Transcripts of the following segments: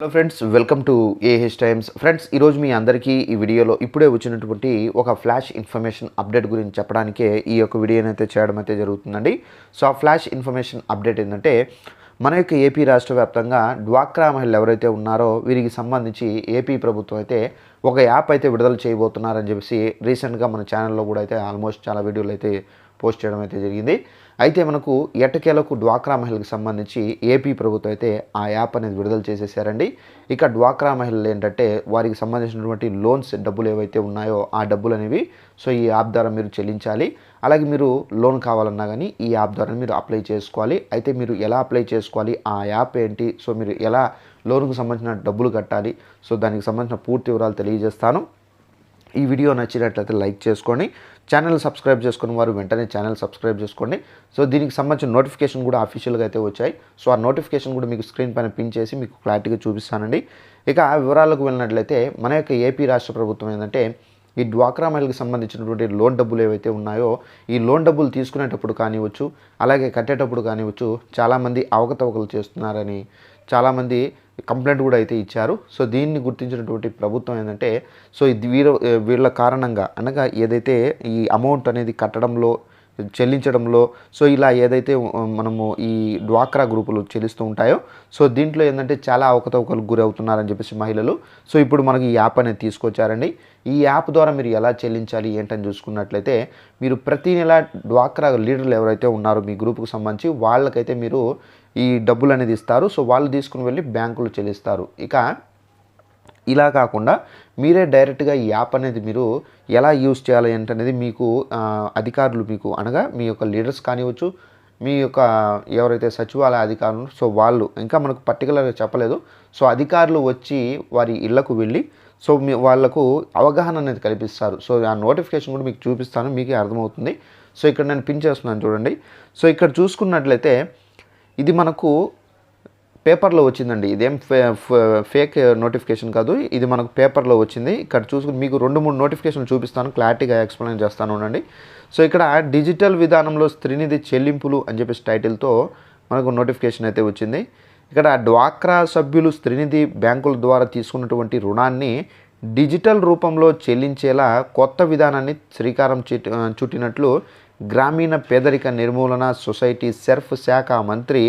Hello friends, welcome to AH times. Friends, ఈరోజు మీ అందరికీ ఈ వీడియోలో ఇప్పుడే వచ్చినటువంటి ఒక ఫ్లాష్ ఇన్ఫర్మేషన్ అప్డేట్ గురించి చెప్పడానికే ఈ యొక్క వీడియోని అయితే చేయడం అయితే జరుగుతుందండి. సో ఆ ఫ్లాష్ ఇన్ఫర్మేషన్ అప్డేట్ ఏంటంటే, మన యొక్క ఏపీ రాష్ట్ర వ్యాప్తంగా డ్వాక్రా మహిళలు ఎవరైతే ఉన్నారో వీరికి సంబంధించి ఏపీ ప్రభుత్వం అయితే ఒక యాప్ అయితే విడుదల చేయబోతున్నారని చెప్పేసి రీసెంట్గా మన ఛానల్లో కూడా అయితే ఆల్మోస్ట్ చాలా వీడియోలు అయితే పోస్ట్ చేయడం అయితే జరిగింది. అయితే మనకు ఎట్టకేలకు డ్వాక్రా మహిళలకు సంబంధించి ఏపీ ప్రభుత్వం అయితే ఆ యాప్ అనేది విడుదల చేసేసారండి. ఇక డ్వాక్రా మహిళలు ఏంటంటే వారికి సంబంధించినటువంటి లోన్స్ డబ్బులు ఏవైతే ఉన్నాయో ఆ డబ్బులు అనేవి సో ఈ యాప్ ద్వారా మీరు చెల్లించాలి. అలాగే మీరు లోన్ కావాలన్నా కానీ ఈ యాప్ ద్వారా మీరు అప్లై చేసుకోవాలి. అయితే మీరు ఎలా అప్లై చేసుకోవాలి, ఆ యాప్ ఏంటి, సో మీరు ఎలా లోన్కు సంబంధించిన డబ్బులు కట్టాలి, సో దానికి సంబంధించిన పూర్తి వివరాలు తెలియజేస్తాను. ఈ వీడియో నచ్చినట్లయితే లైక్ చేసుకోండి. ఛానల్ సబ్స్క్రైబ్ చేసుకున్న వారు వెంటనే ఛానల్ సబ్స్క్రైబ్ చేసుకోండి. సో దీనికి సంబంధించిన నోటిఫికేషన్ కూడా అఫీషియల్గా అయితే వచ్చాయి. సో ఆ నోటిఫికేషన్ కూడా మీకు స్క్రీన్ పైన పిన్ చేసి మీకు క్లారిటీగా చూపిస్తానండి. ఇక ఆ వివరాలకు వెళ్ళినట్లయితే మన యొక్క ఏపీ రాష్ట్ర ప్రభుత్వం ఏంటంటే ఈ డ్వాక్రా మహిళలకు సంబంధించినటువంటి లోన్ డబ్బులు ఏవైతే ఉన్నాయో ఈ లోన్ డబ్బులు తీసుకునేటప్పుడు కానివ్వచ్చు, అలాగే కట్టేటప్పుడు కానివ్వచ్చు, చాలామంది అవకతవకలు చేస్తున్నారని చాలామంది కంప్లైంట్ కూడా అయితే ఇచ్చారు. సో దీన్ని గుర్తించినటువంటి ప్రభుత్వం ఏంటంటే సో ఇది వీళ్ళ కారణంగా అనగా ఏదైతే ఈ అమౌంట్ అనేది కట్టడంలో చెల్లించడంలో సో ఇలా ఏదైతే మనము ఈ డ్వాక్రా గ్రూపులు చెల్లిస్తూ ఉంటాయో సో దీంట్లో ఏంటంటే చాలా అవకతవకలకు గురి అవుతున్నారని చెప్పేసి మహిళలు సో ఇప్పుడు మనకి ఈ యాప్ అనేది తీసుకొచ్చారండి. ఈ యాప్ ద్వారా మీరు ఎలా చెల్లించాలి ఏంటని చూసుకున్నట్లయితే మీరు ప్రతి నెల డ్వాక్రా లీడర్లు ఎవరైతే ఉన్నారో మీ గ్రూప్కి సంబంధించి వాళ్ళకైతే మీరు ఈ డబ్బులు అనేది ఇస్తారు. సో వాళ్ళు తీసుకుని వెళ్ళి బ్యాంకులు చెల్లిస్తారు. ఇక ఇలా కాకుండా మీరే డైరెక్ట్గా ఈ యాప్ అనేది మీరు ఎలా యూజ్ చేయాలి ఏంటనేది మీకు అధికారులు మీకు అనగా మీ యొక్క లీడర్స్ కానివ్వచ్చు, మీ యొక్క ఎవరైతే సచివాలయ అధికారులు సో వాళ్ళు ఇంకా మనకు పర్టికులర్గా చెప్పలేదు. సో అధికారులు వచ్చి వారి ఇళ్లకు వెళ్ళి సో వాళ్లకు అవగాహన అనేది కల్పిస్తారు. సో ఆ నోటిఫికేషన్ కూడా మీకు చూపిస్తాను, మీకే అర్థమవుతుంది. సో ఇక్కడ నేను పిన్ చేస్తున్నాను చూడండి. సో ఇక్కడ చూసుకున్నట్లయితే ఇది మనకు పేపర్లో వచ్చిందండి. ఇదేం ఫేక్ నోటిఫికేషన్ కాదు, ఇది మనకు పేపర్లో వచ్చింది. ఇక్కడ చూసుకుని మీకు 2-3 నోటిఫికేషన్లు చూపిస్తాను, క్లారిటీగా ఎక్స్ప్లెయిన్ చేస్తాను ఉండండి. సో ఇక్కడ డిజిటల్ విధానంలో స్త్రీనిధి చెల్లింపులు అని చెప్పేసి టైటిల్తో మనకు నోటిఫికేషన్ అయితే వచ్చింది. ఇక్కడ డ్వాక్రా సభ్యులు స్త్రీనిధి బ్యాంకుల ద్వారా తీసుకున్నటువంటి రుణాన్ని డిజిటల్ రూపంలో చెల్లించేలా కొత్త విధానాన్ని శ్రీకారం చుట్టినట్లు గ్రామీణ పేదరిక నిర్మూలన సొసైటీ సెర్ఫ్ శాఖ మంత్రి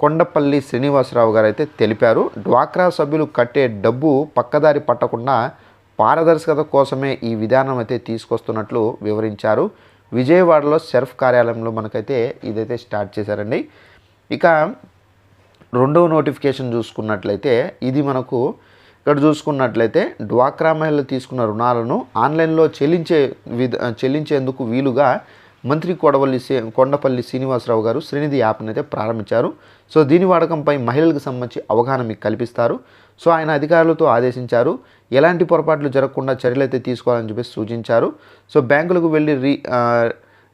కొండపల్లి శ్రీనివాసరావు గారు అయితే తెలిపారు. డ్వాక్రా సభ్యులు కట్టే డబ్బు పక్కదారి పట్టకుండా పారదర్శకత కోసమే ఈ విధానం అయితే తీసుకొస్తున్నట్లు వివరించారు. విజయవాడలో సెర్ఫ్ కార్యాలయంలో మనకైతే ఇదైతే స్టార్ట్ చేశారండి. ఇక రెండవ నోటిఫికేషన్ చూసుకున్నట్లయితే ఇది మనకు ఇక్కడ చూసుకున్నట్లయితే డ్వాక్రా మహిళలు తీసుకున్న రుణాలను ఆన్లైన్లో చెల్లించేందుకు వీలుగా మంత్రి కొండపల్లి శ్రీనివాసరావు గారు శ్రీనిధి యాప్ని అయితే ప్రారంభించారు. సో దీని వాడకంపై మహిళలకు సంబంధించి అవగాహన మీకు కల్పిస్తారు. సో ఆయన అధికారులతో ఆదేశించారు. ఎలాంటి పొరపాట్లు జరగకుండా చర్యలు అయితే తీసుకోవాలని చెప్పేసి సూచించారు. సో బ్యాంకులకు వెళ్ళి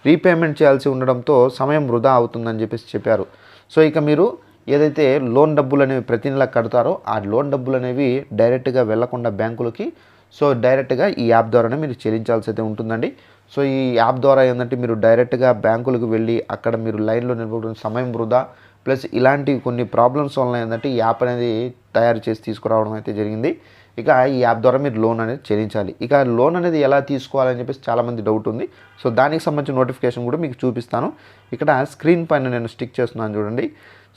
రీపేమెంట్ చేయాల్సి ఉండడంతో సమయం వృధా అవుతుందని చెప్పేసి చెప్పారు. సో ఇక మీరు ఏదైతే లోన్ డబ్బులు అనేవి ప్రతి నెల కడతారో ఆ లోన్ డబ్బులు అనేవి డైరెక్ట్గా వెళ్లకుండా బ్యాంకులకి సో డైరెక్ట్గా ఈ యాప్ ద్వారానే మీరు చెల్లించాల్సి అయితే ఉంటుందండి. సో ఈ యాప్ ద్వారా ఏంటంటే మీరు డైరెక్ట్గా బ్యాంకులకు వెళ్ళి అక్కడ మీరు లైన్లో నిలబడిన సమయం వృధా ప్లస్ ఇలాంటి కొన్ని ప్రాబ్లమ్స్ వల్ల ఏంటంటే ఈ యాప్ అనేది తయారు చేసి తీసుకురావడం అయితే జరిగింది. ఇక ఈ యాప్ ద్వారా మీరు లోన్ అనేది చెల్లించాలి. ఇక లోన్ అనేది ఎలా తీసుకోవాలని చెప్పేసి చాలామంది డౌట్ ఉంది. సో దానికి సంబంధించిన నోటిఫికేషన్ కూడా మీకు చూపిస్తాను. ఇక్కడ స్క్రీన్ పైన నేను స్టిక్ చేస్తున్నాను చూడండి.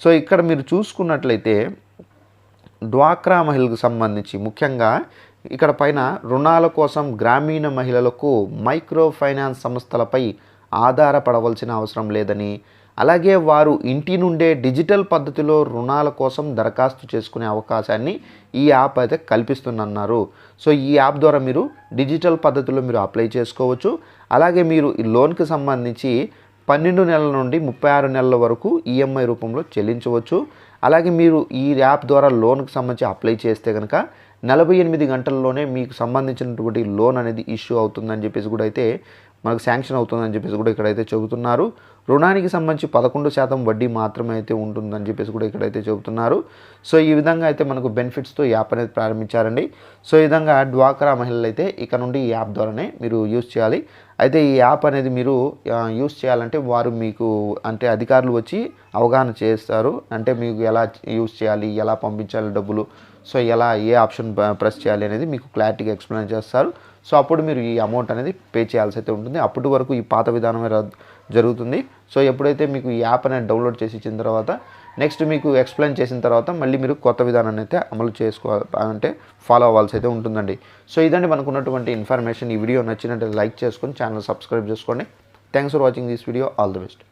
సో ఇక్కడ మీరు చూసుకున్నట్లయితే డ్వాక్రా మహిళలకు సంబంధించి ముఖ్యంగా ఇక్కడ పైన రుణాల కోసం గ్రామీణ మహిళలకు మైక్రో ఫైనాన్స్ సంస్థలపై ఆధారపడవలసిన అవసరం లేదని, అలాగే వారు ఇంటి నుండే డిజిటల్ పద్ధతిలో రుణాల కోసం దరఖాస్తు చేసుకునే అవకాశాన్ని ఈ యాప్ అయితే కల్పిస్తుందన్నారు. సో ఈ యాప్ ద్వారా మీరు డిజిటల్ పద్ధతిలో మీరు అప్లై చేసుకోవచ్చు. అలాగే మీరు ఈ లోన్కి సంబంధించి 12 నెలల నుండి 36 నెలల వరకు ఈఎంఐ రూపంలో చెల్లించవచ్చు. అలాగే మీరు ఈ యాప్ ద్వారా లోన్కి సంబంధించి అప్లై చేస్తే కనుక 48 గంటల్లోనే మీకు సంబంధించినటువంటి లోన్ అనేది ఇష్యూ అవుతుందని చెప్పేసి కూడా అయితే మనకు శాంక్షన్ అవుతుందని చెప్పేసి కూడా ఇక్కడైతే చెబుతున్నారు. రుణానికి సంబంధించి 11% వడ్డీ మాత్రమే అయితే ఉంటుందని చెప్పేసి కూడా ఇక్కడైతే చెబుతున్నారు. సో ఈ విధంగా అయితే మనకు బెనిఫిట్స్తో యాప్ అనేది ప్రారంభించారండి. సో ఈ విధంగా డ్వాక్రా మహిళలు అయితే ఇక నుండి ఈ యాప్ ద్వారానే మీరు యూజ్ చేయాలి. అయితే ఈ యాప్ అనేది మీరు యూస్ చేయాలంటే వారు మీకు అంటే అధికారులు వచ్చి అవగాహన చేస్తారు. అంటే మీకు ఎలా యూస్ చేయాలి, ఎలా పంపించాలి డబ్బులు, సో ఎలా ఏ ఆప్షన్ ప్రెస్ చేయాలి అనేది మీకు క్లారిటీగా ఎక్స్ప్లెయిన్ చేస్తారు. సో అప్పుడు మీరు ఈ అమౌంట్ అనేది పే చేయాల్సి అయితే ఉంటుంది. అప్పటి వరకు ఈ పాత విధానమే జరుగుతుంది. సో ఎప్పుడైతే మీకు ఈ యాప్ అనేది డౌన్లోడ్ చేసి ఇచ్చిన తర్వాత నెక్స్ట్ మీకు ఎక్స్ప్లెయిన్ చేసిన తర్వాత మళ్ళీ మీరు కొత్త విధానాన్ని అయితే అమలు అంటే ఫాలో అవ్వాల్సి అయితే ఉంటుందండి. సో ఇదండి మనకు ఉన్నటువంటి ఇన్ఫర్మేషన్. ఈ వీడియో నచ్చినట్లయితే లైక్ చేసుకొని ఛానల్ సబ్స్క్రైబ్ చేసుకోండి. Thanks for watching this video. All the best.